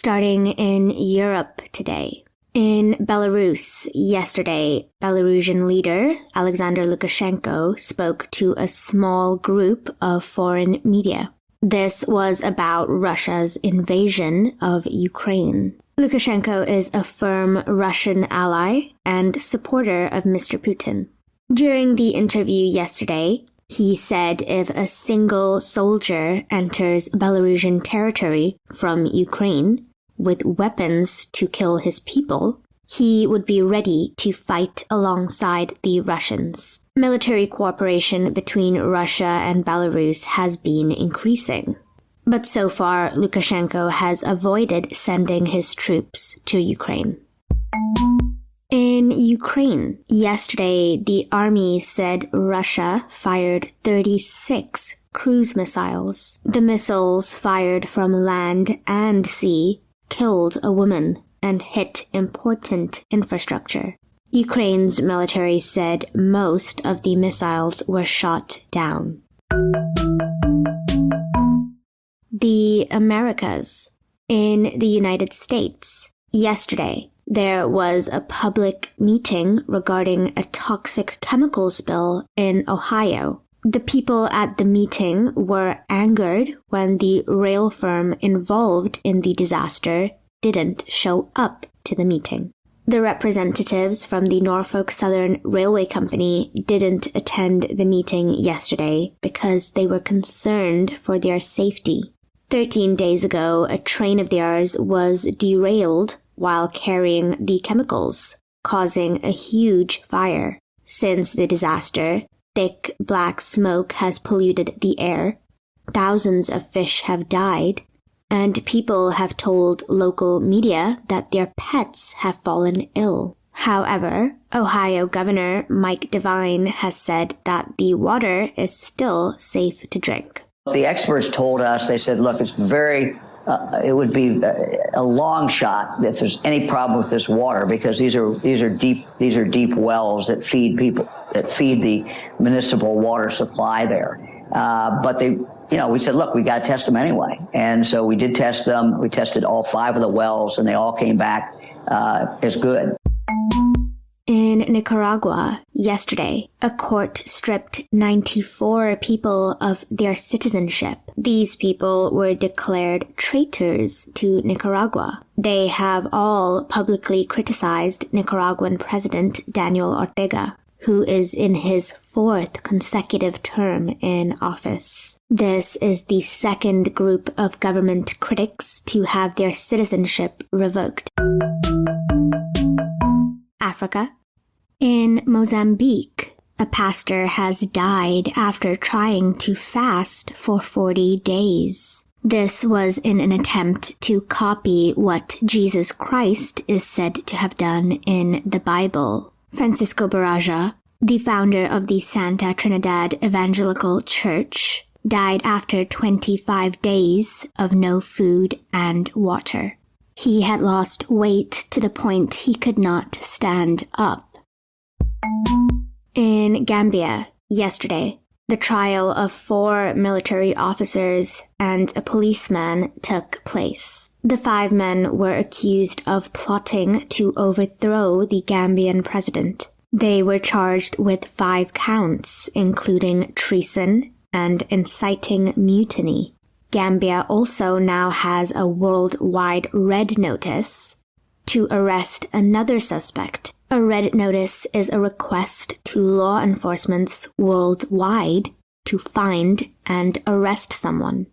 Starting in Europe today. In Belarus yesterday, Belarusian leader Alexander Lukashenko spoke to a small group of foreign media. This was about Russia's invasion of Ukraine. Lukashenko is a firm Russian ally and supporter of Mr. Putin. During the interview yesterday, he said if a single soldier enters Belarusian territory from Ukraine with weapons to kill his people, he would be ready to fight alongside the Russians. Military cooperation between Russia and Belarus has been increasing. But so far, Lukashenko has avoided sending his troops to Ukraine. In Ukraine, yesterday, the army said Russia fired 36 cruise missiles. The missiles fired from land and sea killed a woman and hit important infrastructure. Ukraine's military said most of the missiles were shot down. The Americas. In the United States, yesterday, there was a public meeting regarding a toxic chemical spill in Ohio. The people at the meeting were angered when the rail firm involved in the disaster didn't show up to the meeting. The representatives from the Norfolk Southern Railway Company didn't attend the meeting yesterday because they were concerned for their safety. 13 days ago, a train of theirs was derailed while carrying the chemicals, causing a huge fire. Since the disaster, thick black smoke has polluted the air, thousands of fish have died, and people have told local media that their pets have fallen ill. However, Ohio Governor Mike DeWine has said that the water is still safe to drink. The experts told us, they said, look, it would be a long shot if there's any problem with this water, because these are deep wells that feed the municipal water supply there. But we said, look, we got to test them anyway. And so we did test them. We tested all 5 of the wells, and they all came back as good. In Nicaragua, yesterday, a court stripped 94 people of their citizenship. These people were declared traitors to Nicaragua. They have all publicly criticized Nicaraguan President Daniel Ortega, who is in his 4th consecutive term in office. This is the second group of government critics to have their citizenship revoked. Africa. In Mozambique, a pastor has died after trying to fast for 40 days. This was in an attempt to copy what Jesus Christ is said to have done in the Bible. Francisco Baraja, the founder of the Santa Trinidad Evangelical Church, died after 25 days of no food and water. He had lost weight to the point he could not stand up. In Gambia, yesterday, the trial of 4 military officers and a policeman took place. The 5 men were accused of plotting to overthrow the Gambian president. They were charged with 5 counts, including treason and inciting mutiny. Gambia also now has a worldwide red notice to arrest another suspect. A red notice is a request to law enforcement worldwide to find and arrest someone.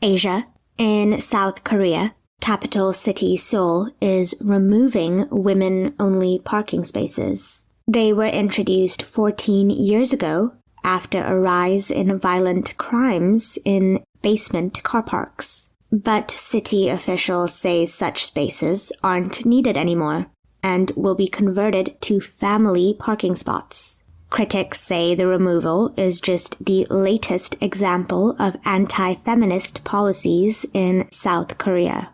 Asia. In South Korea, capital city Seoul is removing women-only parking spaces. They were introduced 14 years ago after a rise in violent crimes in basement car parks. But city officials say such spaces aren't needed anymore and will be converted to family parking spots. Critics say the removal is just the latest example of anti-feminist policies in South Korea.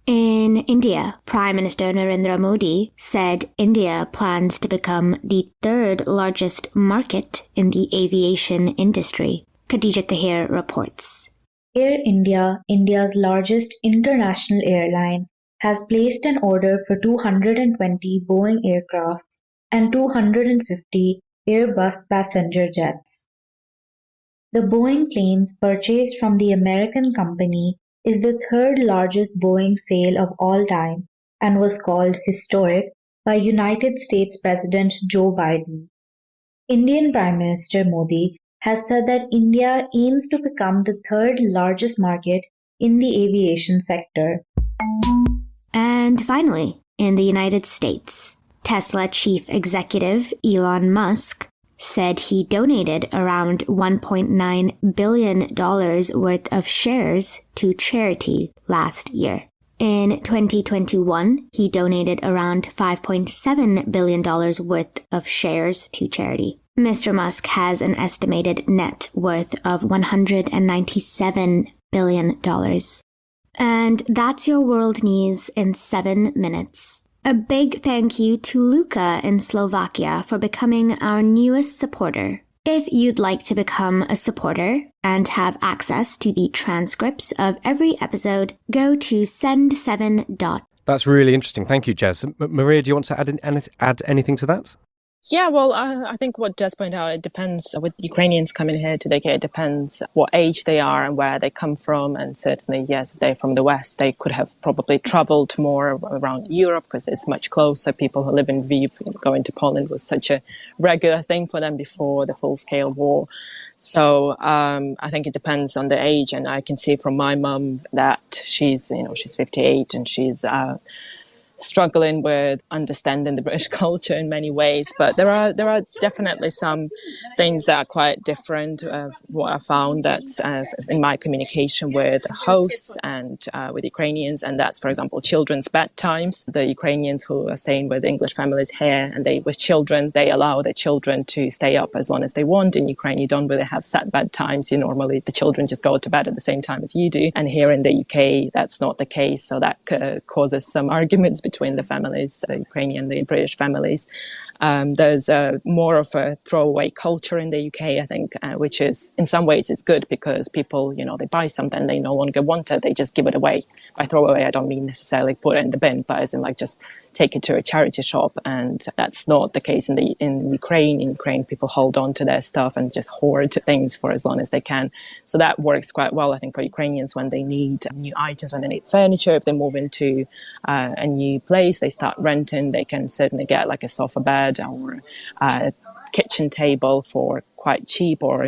In India, Prime Minister Narendra Modi said India plans to become the 3rd largest market in the aviation industry. Khadija Tahir reports. Air India, India's largest international airline, has placed an order for 220 Boeing aircrafts and 250 Airbus passenger jets. The Boeing planes purchased from the American company is the third largest Boeing sale of all time and was called historic by United States President Joe Biden. Indian Prime Minister Modi has said that India aims to become the third largest market in the aviation sector. And finally, in the United States, Tesla chief executive Elon Musk said he donated around $1.9 billion worth of shares to charity last year. In 2021, he donated around $5.7 billion worth of shares to charity. Mr. Musk has an estimated net worth of $197 billion. And that's your world news in 7 minutes. A big thank you to Luca in Slovakia for becoming our newest supporter. If you'd like to become a supporter and have access to the transcripts of every episode, go to send7. That's really interesting. Thank you, Jez. Maria, do you want to add anything to that? Yeah, well, I think what Jez pointed out, it depends with Ukrainians coming here to the UK, it depends what age they are and where they come from. And certainly, yes, if they're from the West, they could have probably traveled more around Europe because it's much closer. People who live in Lviv, going to Poland was such a regular thing for them before the full-scale war. So I think it depends on the age. And I can see from my mum that she's 58 and she's struggling with understanding the British culture in many ways, but there are definitely some things that are quite different. What I found that's in my communication with hosts and with Ukrainians, and that's, for example, children's bedtimes. The Ukrainians who are staying with English families here and they with children, they allow their children to stay up as long as they want. In Ukraine, you don't really have set bedtimes. Normally the children just go to bed at the same time as you do, and here in the UK, that's not the case. So that causes some arguments between the families, the Ukrainian, the British families. There's more of a throwaway culture in the UK, I think, which is, in some ways, is good because people, they buy something, they no longer want it, they just give it away. By throw away, I don't mean necessarily put it in the bin, but as in just take it to a charity shop. And that's not the case in Ukraine. In Ukraine, people hold on to their stuff and just hoard things for as long as they can. So that works quite well, I think, for Ukrainians when they need new items, when they need furniture, if they move into a new place, they start renting, they can certainly get like a sofa bed or a kitchen table for quite cheap or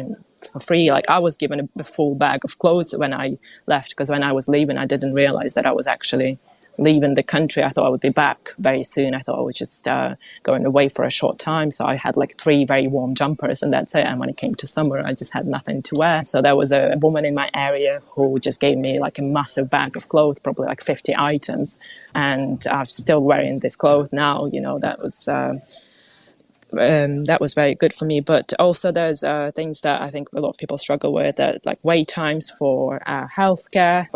for free. Like I was given a full bag of clothes when I left, because when I was leaving, I didn't realize that I was actually leaving the country. I thought I would be back very soon. I thought I was just going away for a short time. So I had like 3 very warm jumpers and that's it. And when it came to summer, I just had nothing to wear. So there was a woman in my area who just gave me like a massive bag of clothes, probably like 50 items. And I'm still wearing this clothes now. That was very good for me. But also there's things that I think a lot of people struggle with, like wait times for healthcare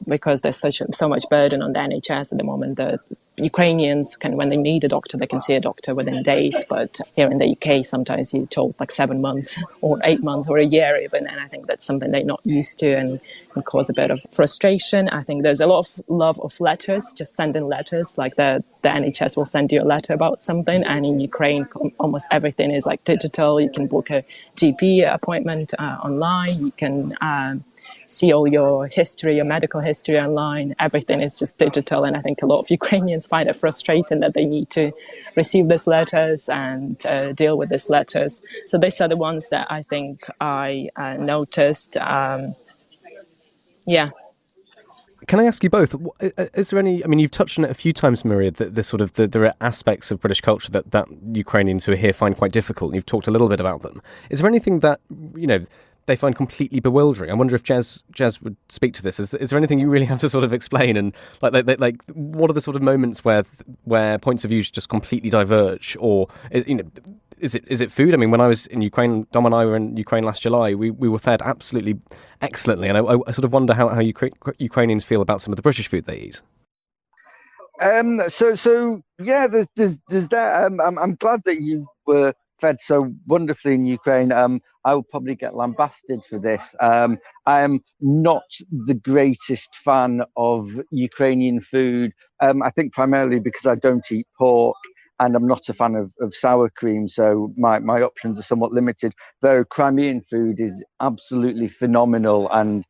because there's so much burden on the NHS at the moment. The Ukrainians when they need a doctor, they can see a doctor within days. But here in the UK, sometimes you're told like 7 months or 8 months or a year even. And I think that's something they're not used to and can cause a bit of frustration. I think there's a lot of love of letters, just sending letters. Like the NHS will send you a letter about something. And in Ukraine, almost everything is like digital. You can book a GP appointment online. You can see all your history, your medical history online. Everything is just digital. And I think a lot of Ukrainians find it frustrating that they need to receive these letters and deal with these letters. So these are the ones that I think I noticed. Can I ask you both, is there any, you've touched on it a few times, Maria, that there are aspects of British culture that Ukrainians who are here find quite difficult, and you've talked a little bit about them. Is there anything that, they find completely bewildering? I wonder if Jez would speak to this. Is there anything you really have to sort of explain? And like what are the sort of moments where points of view just completely diverge? Or, is it food? When I was in Ukraine, Dom and I were in Ukraine last July, we were fed absolutely excellently. And I sort of wonder how Ukrainians feel about some of the British food they eat. So yeah, there's that. I'm glad that you were fed so wonderfully in Ukraine. I will probably get lambasted for this. I am not the greatest fan of Ukrainian food. I think primarily because I don't eat pork, and I'm not a fan of sour cream, so my options are somewhat limited. Though Crimean food is absolutely phenomenal, and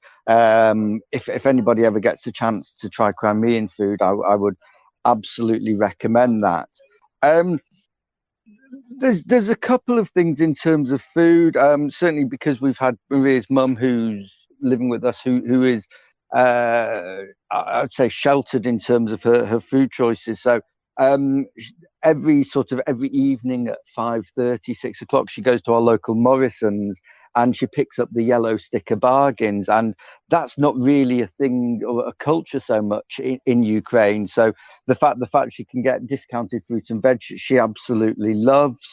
if anybody ever gets a chance to try Crimean food, I would absolutely recommend that. There's a couple of things in terms of food. Certainly because we've had Maria's mum, who's living with us, who is I'd say sheltered in terms of her food choices. So every evening at 5:30, 6 o'clock, she goes to our local Morrison's and she picks up the yellow sticker bargains, and that's not really a thing or a culture so much in Ukraine. So the fact she can get discounted fruit and veg, she absolutely loves.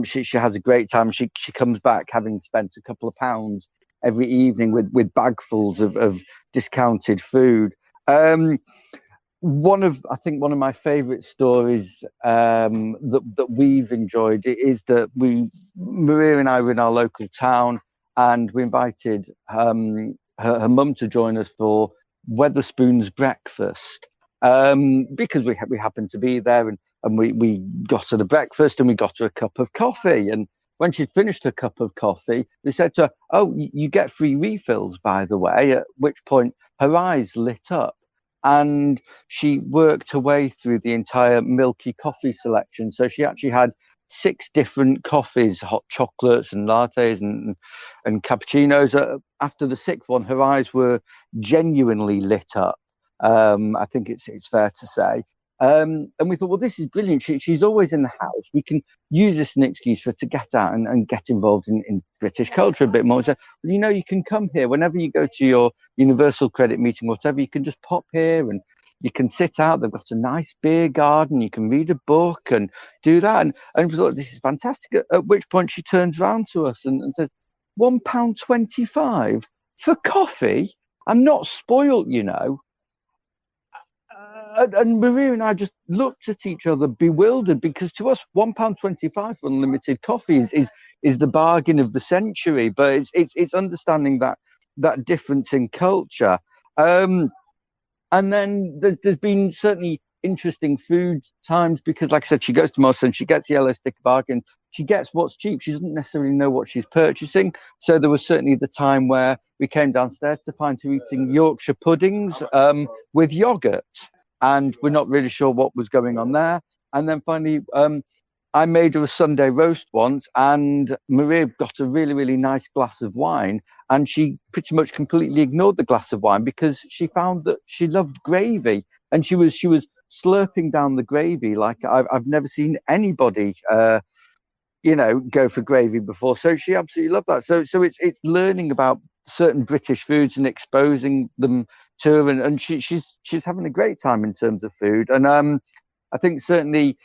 She has a great time. She comes back having spent a couple of pounds every evening with bagfuls of discounted food. One of my favourite stories that we've enjoyed is that Maria and I were in our local town, and we invited her mum to join us for Wetherspoon's breakfast, because we happened to be there, and we got her the breakfast and we got her a cup of coffee. And when she'd finished her cup of coffee, we said to her, "Oh, you get free refills, by the way," at which point her eyes lit up. And she worked her way through the entire milky coffee selection. So she actually had 6 different coffees, hot chocolates and lattes and cappuccinos. After the 6th one, her eyes were genuinely lit up. I think it's fair to say. And we thought, well, this is brilliant. She's always in the house. We can use this as an excuse for her to get out and get involved in British culture a bit more. So, well, you can come here whenever you go to your Universal Credit meeting or whatever. You can just pop here and you can sit out. They've got a nice beer garden. You can read a book and do that. And we thought, this is fantastic. At which point she turns around to us and says, £1.25 for coffee? I'm not spoilt, And Maria and I just looked at each other bewildered, because to us £1.25 for unlimited coffee is the bargain of the century. But it's understanding that difference in culture. And then there's been certainly interesting food times, because, like I said, she goes to Morrison, she gets the yellow sticker bargain, she gets what's cheap. She doesn't necessarily know what she's purchasing. So there was certainly the time where we came downstairs to find her eating Yorkshire puddings with yoghurt. And we're not really sure what was going on there. And then finally, I made her a Sunday roast once, and Maria got a really, really nice glass of wine. And she pretty much completely ignored the glass of wine because she found that she loved gravy. And she was slurping down the gravy like I've never seen anybody, go for gravy before. So she absolutely loved that. So it's learning about certain British foods and exposing them to her, and she's having a great time in terms of food. And I think certainly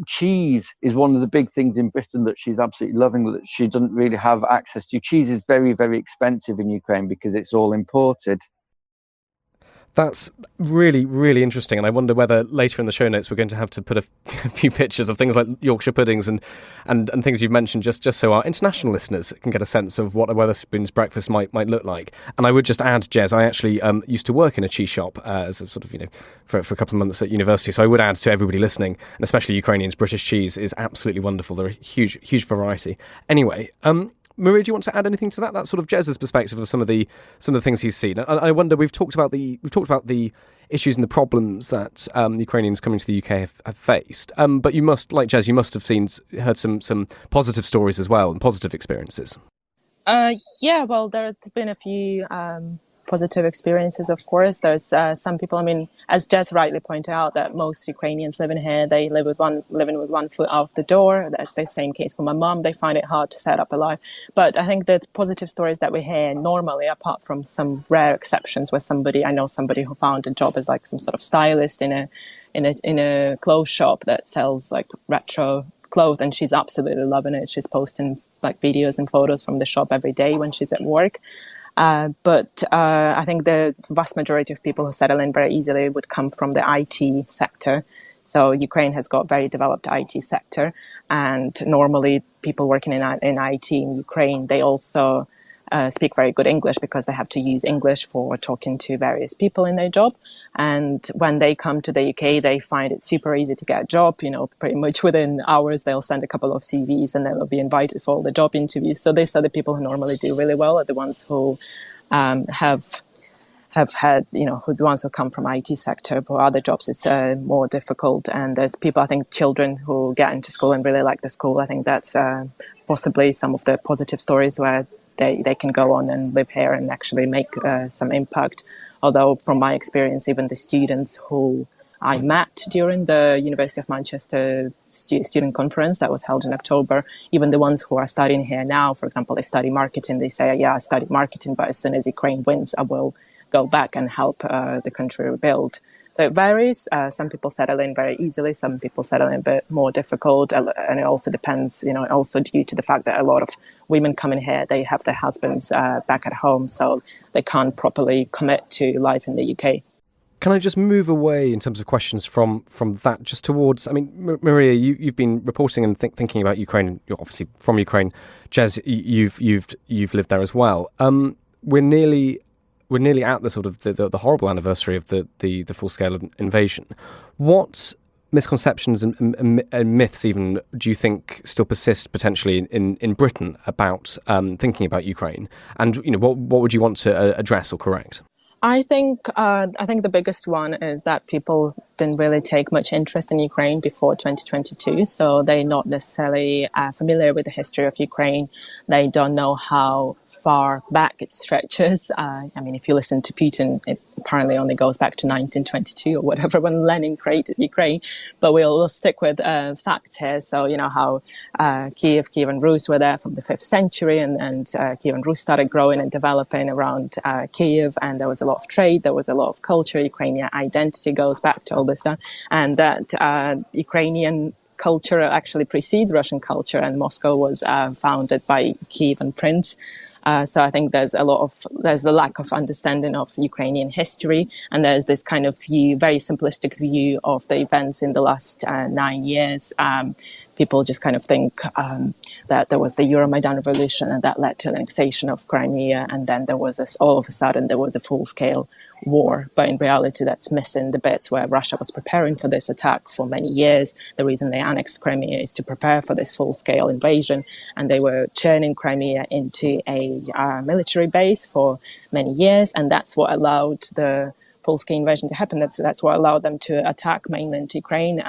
cheese is one of the big things in Britain that she's absolutely loving, that she doesn't really have access to. Cheese is very, very expensive in Ukraine because it's all imported. That's really, really interesting, and I wonder whether later in the show notes we're going to have to put a few pictures of things like Yorkshire puddings and things you've mentioned, just so our international listeners can get a sense of what a Wetherspoon's breakfast might look like. And I would just add, Jez, I actually used to work in a cheese shop as a sort of, for a couple of months at university, so I would add to everybody listening, and especially Ukrainians, British cheese is absolutely wonderful. There are a huge variety. Anyway, Maria, do you want to add anything to that? That's sort of Jez's perspective of some of the things he's seen. I wonder, we've talked about the issues and the problems that Ukrainians coming to the UK have faced. But you must, like Jez, you must have heard some positive stories as well, and positive experiences. Yeah, well, there's been a few positive experiences, of course. There's some people, as Jez rightly pointed out, that most Ukrainians living here, they living with one foot out the door. That's the same case for my mum. They find it hard to set up a life. But I think the positive stories that we hear normally, apart from some rare exceptions where I know somebody who found a job as like some sort of stylist in a clothes shop that sells like retro clothes, and she's absolutely loving it. She's posting like videos and photos from the shop every day when she's at work. But I think the vast majority of people who settle in very easily would come from the IT sector. So Ukraine has got a very developed IT sector, and normally people working in IT in Ukraine, they also speak very good English because they have to use English for talking to various people in their job. And when they come to the UK, they find it super easy to get a job. You know, pretty much within hours, they'll send a couple of CVs and they'll be invited for all the job interviews. So these are the people who normally do really well, are the ones who have had, you know, who the ones who come from IT sector. For other jobs, it's more difficult. And there's people, I think, children who get into school and really like the school. I think that's possibly some of the positive stories where they can go on and live here and actually make some impact. Although from my experience, even the students who I met during the University of Manchester student conference that was held in October, even the ones who are studying here now, for example, they study marketing, they say, yeah, I studied marketing, but as soon as Ukraine wins, I will go back and help the country rebuild. So it varies. Some people settle in very easily. Some people settle in a bit more difficult. And it also depends, you know, also due to the fact that a lot of women coming here, they have their husbands back at home, so they can't properly commit to life in the UK. Can I just move away in terms of questions from that, just towards, I mean, Maria, you've been reporting and thinking about Ukraine. You're obviously from Ukraine. Jez, you've lived there as well. We're nearly at the sort of the horrible anniversary of the full scale invasion. What misconceptions and myths even do you think still persist potentially in Britain about thinking about Ukraine? And you know, what would you want to address or correct? I think the biggest one is that people didn't really take much interest in Ukraine before 2022, so they're not necessarily familiar with the history of Ukraine. They don't know how far back it stretches. I mean, if you listen to Putin, it apparently only goes back to 1922 or whatever, when Lenin created Ukraine. But we'll stick with facts here. So, you know, how Kiev and Rus were there from the 5th century, and Kiev and Rus started growing and developing around Kiev, and there was a lot of trade, there was a lot of culture. Ukrainian identity goes back to all this stuff, and that Ukrainian culture actually precedes Russian culture, and Moscow was founded by Kievan prince. So I think there's a lack of understanding of Ukrainian history, and there's this kind of view, very simplistic view of the events in the last 9 years. People just kind of think that there was the Euromaidan revolution and that led to annexation of Crimea, and then there was all of a sudden there was a full-scale war. But in reality, that's missing the bits where Russia was preparing for this attack for many years. The reason they annexed Crimea is to prepare for this full-scale invasion, and they were turning Crimea into a military base for many years, and that's what allowed the full-scale invasion to happen. That's what allowed them to attack mainland Ukraine.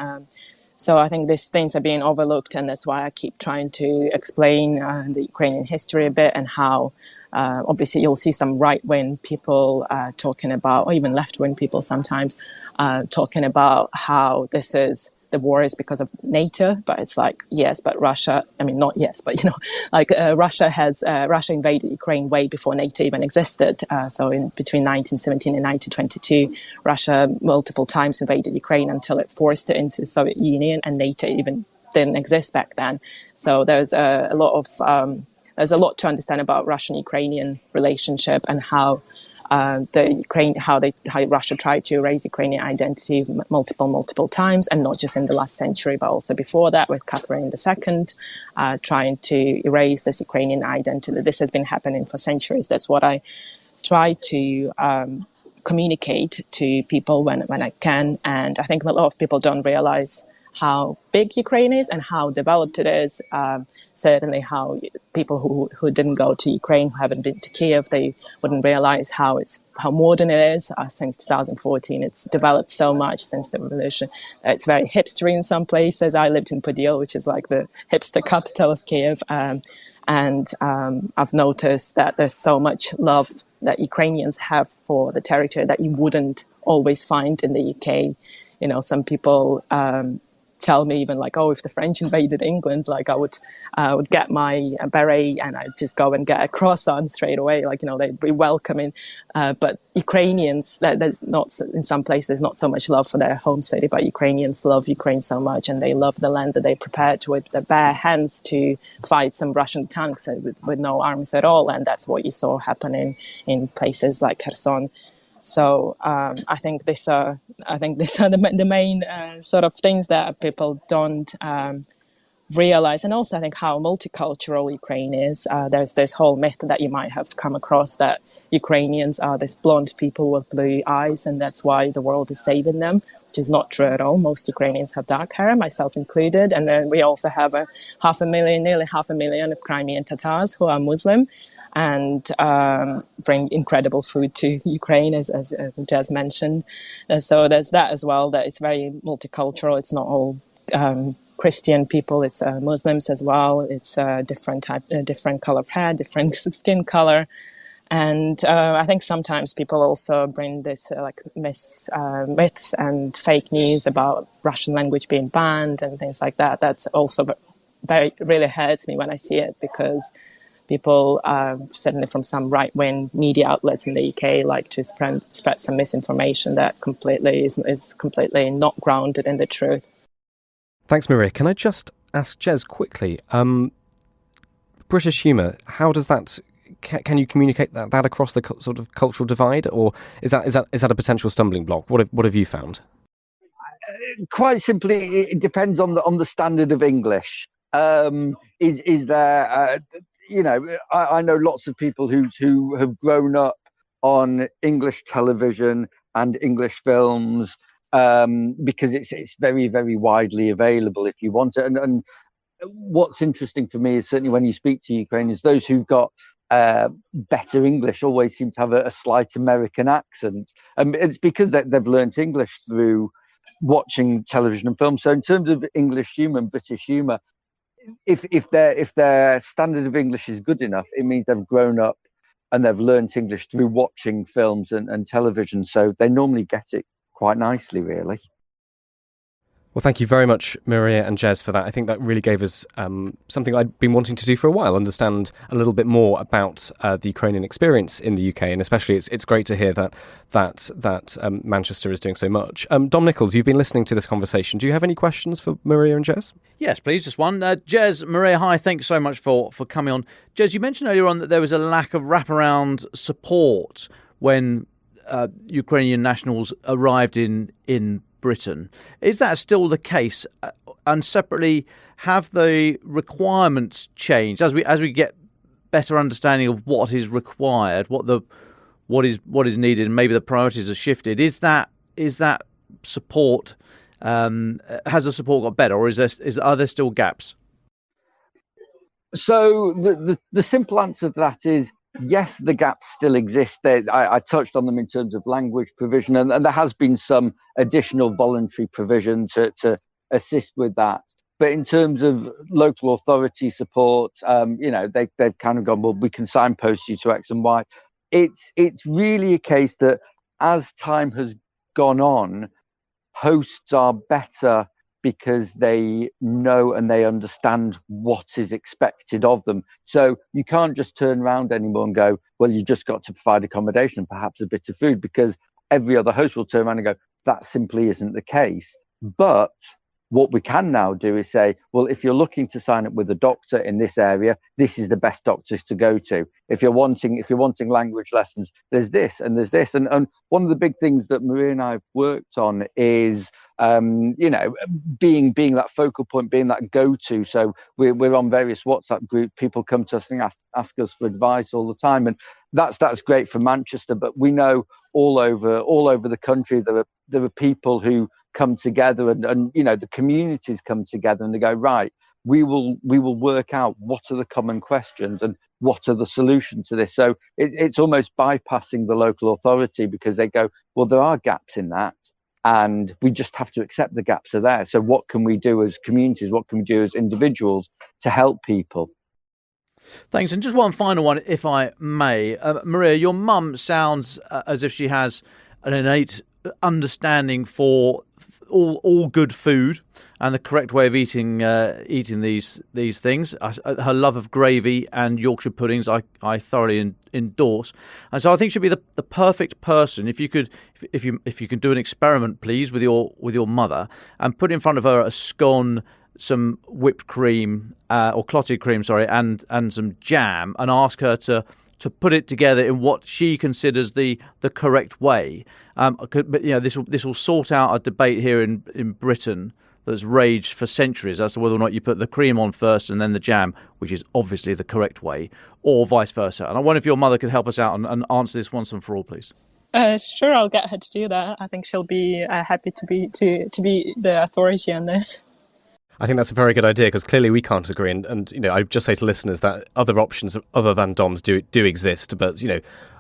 So I think these things are being overlooked, and that's why I keep trying to explain the Ukrainian history a bit, and how obviously you'll see some right-wing people talking about, or even left-wing people sometimes, talking about how the war is because of NATO. But it's like, yes, but Russia, I mean, not yes, but, you know, like Russia invaded Ukraine way before NATO even existed. So in between 1917 and 1922, Russia multiple times invaded Ukraine until it forced it into the Soviet Union, and NATO even didn't exist back then. So there's a lot to understand about Russian-Ukrainian relationship, and how how Russia tried to erase Ukrainian identity multiple times, and not just in the last century, but also before that with Catherine II, trying to erase this Ukrainian identity. This has been happening for centuries. That's what I try to communicate to people when I can, and I think a lot of people don't realize how big Ukraine is and how developed it is. Certainly how people who didn't go to Ukraine, who haven't been to Kiev, they wouldn't realize how modern it is. Since 2014, it's developed so much since the revolution. It's very hipstery in some places. I lived in Podil, which is like the hipster capital of Kiev. And I've noticed that there's so much love that Ukrainians have for the territory that you wouldn't always find in the UK. You know, some people tell me even like, oh, if the French invaded England, like I would get my beret and I'd just go and get a croissant straight away. Like, they'd be welcoming. But Ukrainians, there's not, in some places, there's not so much love for their home city, but Ukrainians love Ukraine so much, and they love the land that they prepared with their bare hands to fight some Russian tanks with no arms at all. And that's what you saw happening in places like Kherson. So I think these are the main sort of things that people don't realize, and also I think how multicultural Ukraine is. There's this whole myth that you might have come across that Ukrainians are this blonde people with blue eyes, and that's why the world is saving them, which is not true at all. Most Ukrainians have dark hair, myself included, and then we also have nearly half a million of Crimean Tatars who are Muslim, and bring incredible food to Ukraine, as Jez mentioned. So there's that as well, that it's very multicultural. It's not all Christian people, it's Muslims as well. It's different color of hair, different skin color. And I think sometimes people also bring this myths and fake news about Russian language being banned and things like that. That's also really hurts me when I see it, because people, certainly from some right-wing media outlets in the UK, like to spread some misinformation that completely is completely not grounded in the truth. Thanks, Maria. Can I just ask Jez quickly, British humour, how does that... Can you communicate that across the sort of cultural divide, or is that a potential stumbling block? What have you found? Quite simply, it depends on the standard of English. Is there... I know lots of people who have grown up on English television and English films because it's very, very widely available if you want it. And what's interesting for me is certainly when you speak to Ukrainians, those who've got better English always seem to have a slight American accent. It's because they've learnt English through watching television and film. So in terms of English humour and British humour, if their standard of English is good enough, it means they've grown up and they've learnt English through watching films and television. So they normally get it quite nicely, really. Well, thank you very much, Maria and Jez, for that. I think that really gave us something I'd been wanting to do for a while, understand a little bit more about the Ukrainian experience in the UK, and especially it's great to hear that Manchester is doing so much. Dom Nichols, you've been listening to this conversation. Do you have any questions for Maria and Jez? Yes, please, just one. Jez, Maria, hi, thanks so much for coming on. Jez, you mentioned earlier on that there was a lack of wraparound support when Ukrainian nationals arrived in Britain. Is that still the case? And separately, have the requirements changed as we get better understanding of what is required, what is needed, and maybe the priorities have shifted? Is that support has the support got better, or are there still gaps? So the simple answer to that is yes, the gaps still exist. I touched on them in terms of language provision, and there has been some additional voluntary provision to assist with that. But in terms of local authority support, they've kind of gone, well, we can signpost you to X and Y. It's really a case that as time has gone on, hosts are better because they know and they understand what is expected of them. So you can't just turn around anymore and go, well, you just got to provide accommodation and perhaps a bit of food, because every other host will turn around and go, that simply isn't the case. But what we can now do is say, well, if you're looking to sign up with a doctor in this area, this is the best doctors to go to. If you're wanting language lessons, there's this and there's this. And one of the big things that Maria and I have worked on is, being that focal point, being that go-to. So we're on various WhatsApp groups. People come to us and ask us for advice all the time. And that's great for Manchester. But we know all over the country, there are people who come together and the communities come together and they go, right, we will work out what are the common questions and what are the solutions to this. So it's almost bypassing the local authority, because they go, well, there are gaps in that and we just have to accept the gaps are there. So what can we do as communities? What can we do as individuals to help people? Thanks. And just one final one, if I may. Maria, your mum sounds as if she has an innate understanding for all good food and the correct way of eating these things. Her love of gravy and Yorkshire puddings, I thoroughly endorse, and so I think she'd be the perfect person. If you can do an experiment, please, with your mother, and put in front of her a scone, some whipped cream or clotted cream, sorry, and some jam, and ask her to put it together in what she considers the correct way. But this will sort out a debate here in Britain that's raged for centuries as to whether or not you put the cream on first and then the jam, which is obviously the correct way, or vice versa. And I wonder if your mother could help us out and answer this once and for all, please. Sure, I'll get her to do that. I think she'll be happy to be the authority on this. I think that's a very good idea, because clearly we can't agree. And I just say to listeners that other options other than Dom's do exist. But,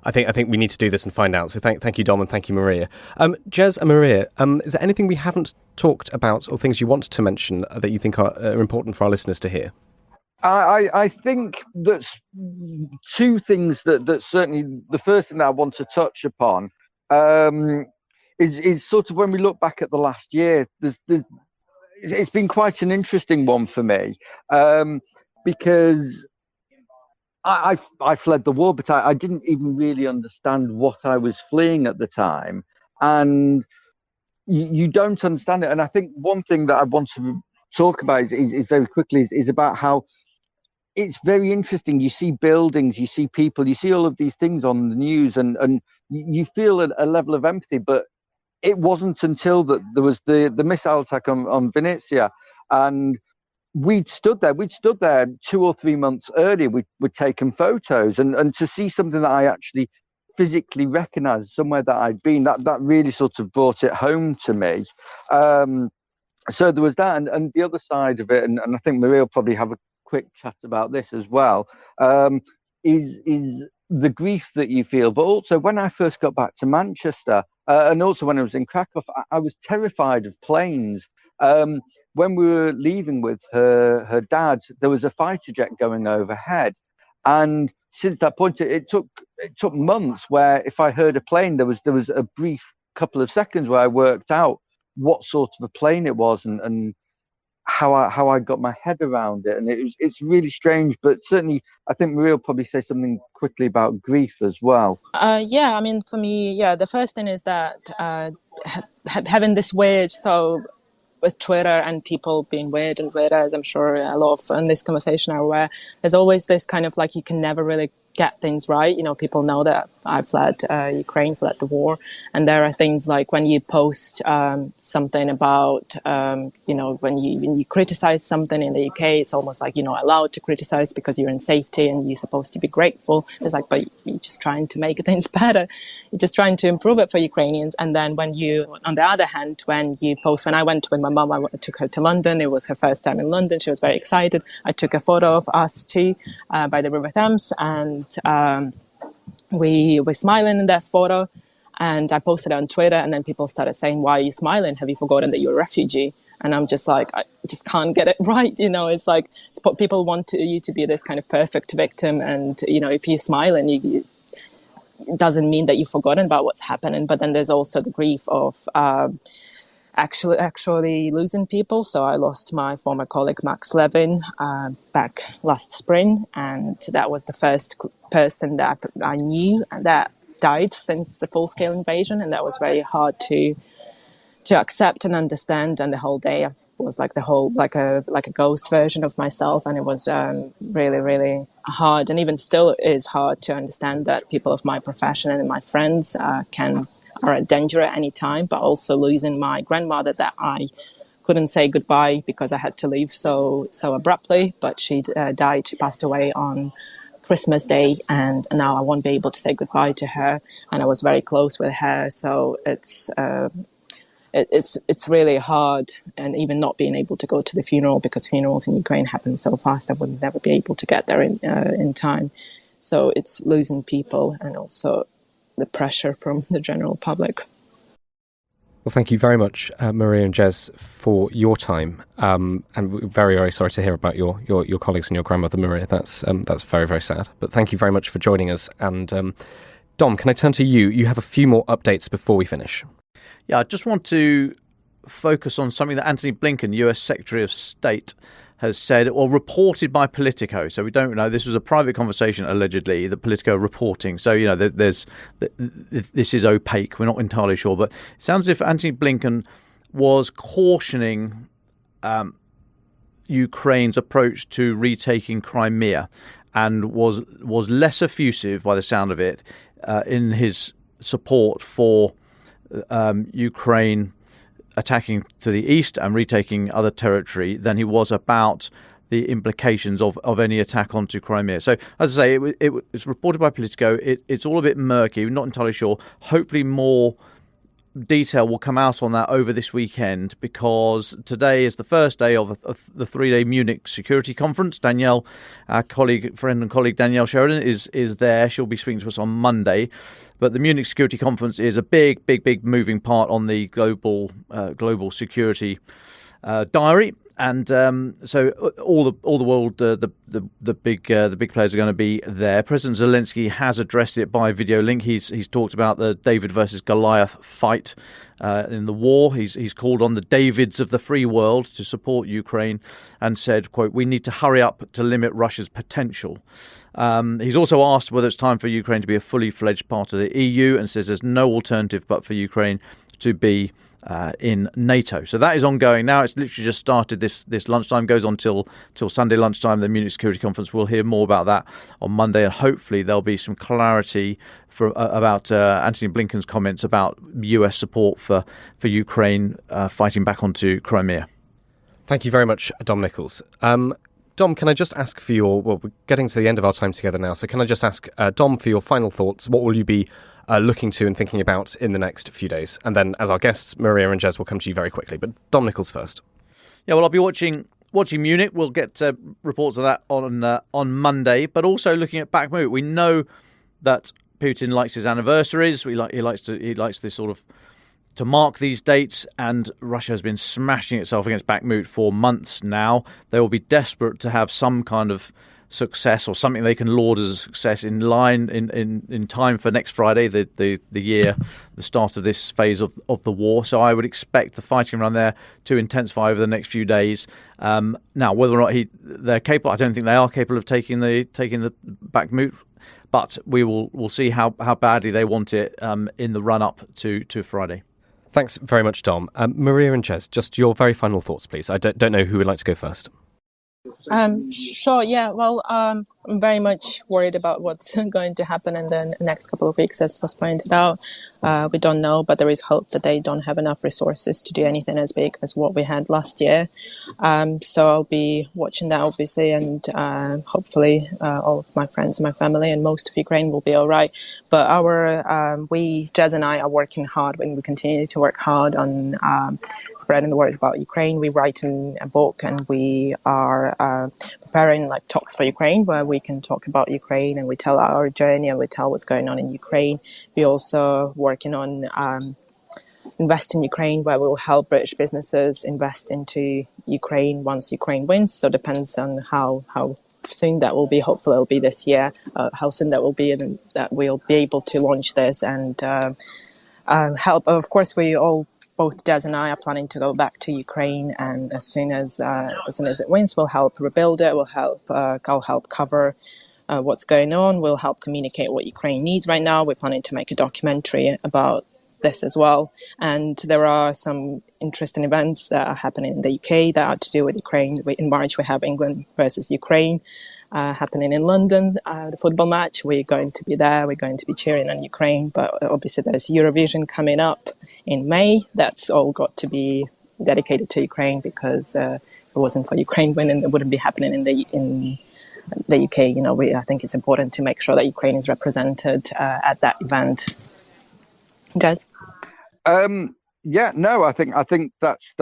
I think we need to do this and find out. So thank you, Dom, and thank you, Maria. Jez and Maria, is there anything we haven't talked about or things you want to mention that you think are important for our listeners to hear? I think that's two things that certainly the first thing that I want to touch upon is sort of when we look back at the last year, it's been quite an interesting one for me because I fled the war, but I didn't even really understand what I was fleeing at the time. And you don't understand it. And I think one thing that I want to talk about is very quickly is about how it's very interesting. You see buildings, you see people, you see all of these things on the news, and you feel a level of empathy, but it wasn't until that there was the missile attack on Venezia, and we'd stood there 2 or 3 months earlier. We'd taken photos, and to see something that I actually physically recognized, somewhere that I'd been, that really sort of brought it home to me. So there was that, and the other side of it, and I think Maria will probably have a quick chat about this as well, is the grief that you feel. But also, when I first got back to Manchester, and also when I was in Krakow, I was terrified of planes. When we were leaving with her dad, there was a fighter jet going overhead, and since that point, it took months where if I heard a plane, there was a brief couple of seconds where I worked out what sort of a plane it was and how I got my head around it. And it's really strange, but certainly I think Maria will probably say something quickly about grief as well. Yeah, I mean, for me, the first thing is that having this weird, so with Twitter and people being weird and weird, as I'm sure a lot of in this conversation are aware, there's always this kind of like you can never really get things right. People know that I fled Ukraine, fled the war, and there are things like when you post something about when you criticize something in the UK, it's almost like you're not allowed to criticize because you're in safety and you're supposed to be grateful. It's like, but you're just trying to make things better, you're just trying to improve it for Ukrainians. And then when you, on the other hand, when you post, when I went with my mum, I took her to London, it was her first time in London, she was very excited. I took a photo of us two by the River Thames, and we were smiling in that photo, and I posted it on Twitter, and then people started saying, why are you smiling? Have you forgotten that you're a refugee? And I'm just like, I just can't get it right. It's like people want you to be this kind of perfect victim, and if you're smiling, it doesn't mean that you've forgotten about what's happening. But then there's also the grief of actually losing people. So I lost my former colleague Max Levin back last spring, and that was the first person that I knew that died since the full-scale invasion, and that was very hard to accept and understand. And the whole day was like a ghost version of myself, and it was really, really hard, and even still is hard to understand that people of my profession and my friends are at danger at any time. But also losing my grandmother, that I couldn't say goodbye because I had to leave so abruptly, but she died, she passed away on Christmas Day, and now I won't be able to say goodbye to her, and I was very close with her. So it's really hard, and even not being able to go to the funeral, because funerals in Ukraine happen so fast, I would never be able to get there in time. So it's losing people, and also the pressure from the general public. Well, thank you very much, Maria and Jez, for your time. And we're very, very sorry to hear about your colleagues and your grandmother, Maria. That's very, very sad. But thank you very much for joining us. And Dom, can I turn to you? You have a few more updates before we finish. Yeah, I just want to focus on something that Antony Blinken, US Secretary of State, has said, or reported by Politico. So we don't know. This was a private conversation, allegedly, that Politico reporting. So, this is opaque. We're not entirely sure. But it sounds as if Antony Blinken was cautioning Ukraine's approach to retaking Crimea, and was less effusive, by the sound of it, in his support for Ukraine attacking to the east and retaking other territory than he was about the implications of any attack onto Crimea. So, as I say, it's reported by Politico. It's all a bit murky. We're not entirely sure. Hopefully more detail will come out on that over this weekend, because today is the first day of the 3-day Munich Security Conference. Danielle, our friend and colleague Danielle Sheridan is there. She'll be speaking to us on Monday. But the Munich Security Conference is a big moving part on the global security diary. And so all the world, the big players are going to be there. President Zelensky has addressed it by video link. He's talked about the David versus Goliath fight in the war. He's called on the Davids of the free world to support Ukraine, and said, quote, "We need to hurry up to limit Russia's potential." He's also asked whether it's time for Ukraine to be a fully fledged part of the EU, and says there's no alternative but for Ukraine to be in NATO. So that is ongoing now. It's literally just started this lunchtime, goes on till Sunday lunchtime, the Munich Security Conference. We'll hear more about that on Monday, and hopefully there'll be some clarity about Antony Blinken's comments about US support for Ukraine fighting back onto Crimea. Thank you very much, Dom Nicholls. Dom, can I just ask for we're getting to the end of our time together now, so can I just ask, Dom, for your final thoughts? What will you be looking to and thinking about in the next few days? And then, as our guests, Maria and Jez will come to you very quickly. But Dom Nicholls first. Yeah, well, I'll be watching Munich. We'll get reports of that on Monday. But also looking at Bakhmut, we know that Putin likes his anniversaries. He likes this sort of to mark these dates, and Russia has been smashing itself against Bakhmut for months now. They will be desperate to have some kind of success, or something they can laud as a success, in time for next Friday, the start of this phase of the war. So I would expect the fighting around there to intensify over the next few days. Now, whether or not they're capable, I don't think they are capable of taking the Bakhmut, but we'll see how badly they want it in the run up to Friday. Thanks very much, Dom. Maria and Jez, just your very final thoughts, please. I don't know who would like to go first. Sure. Yeah. Well, I'm very much worried about what's going to happen in the next couple of weeks, as was pointed out. We don't know, but there is hope that they don't have enough resources to do anything as big as what we had last year. So I'll be watching that, obviously, and hopefully all of my friends and my family and most of Ukraine will be all right. But Jez and I are working hard, and we continue to work hard on spreading the word about Ukraine. We're writing a book, and we are preparing talks for Ukraine, where we can talk about Ukraine and we tell our journey and we tell what's going on in Ukraine. We're also working on Invest in Ukraine, where we'll help British businesses invest into Ukraine once Ukraine wins. So it depends on how soon that will be. Hopefully it'll be this year, how soon that will be, and that we'll be able to launch this and help. Of course, both Jez and I are planning to go back to Ukraine, and as soon as it wins, we'll help rebuild it. I'll help cover what's going on. We'll help communicate what Ukraine needs right now. We're planning to make a documentary about this as well. And there are some interesting events that are happening in the UK that are to do with Ukraine. In March, we have England versus Ukraine happening in London, the football match. We're going to be there. We're going to be cheering on Ukraine. But obviously, there's Eurovision coming up in May. That's all got to be dedicated to Ukraine, because if it wasn't for Ukraine winning, it wouldn't be happening in the UK. I think it's important to make sure that Ukraine is represented at that event. Jez? I think that's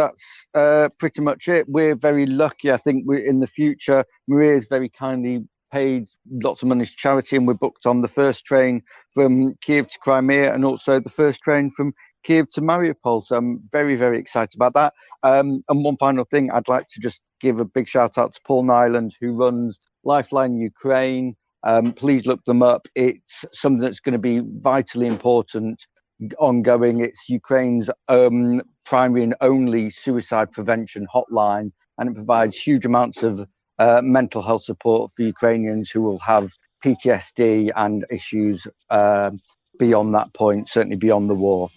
pretty much it. We're very lucky. I think we're in the future. Maria's very kindly paid lots of money to charity, and we're booked on the first train from Kiev to Crimea, and also the first train from Kiev to Mariupol. So I'm very, very excited about that. And one final thing, I'd like to just give a big shout out to Paul Nyland, who runs Lifeline Ukraine. Please look them up. It's something that's going to be vitally important ongoing. It's Ukraine's primary and only suicide prevention hotline, and it provides huge amounts of mental health support for Ukrainians who will have PTSD and issues beyond that point, certainly beyond the war.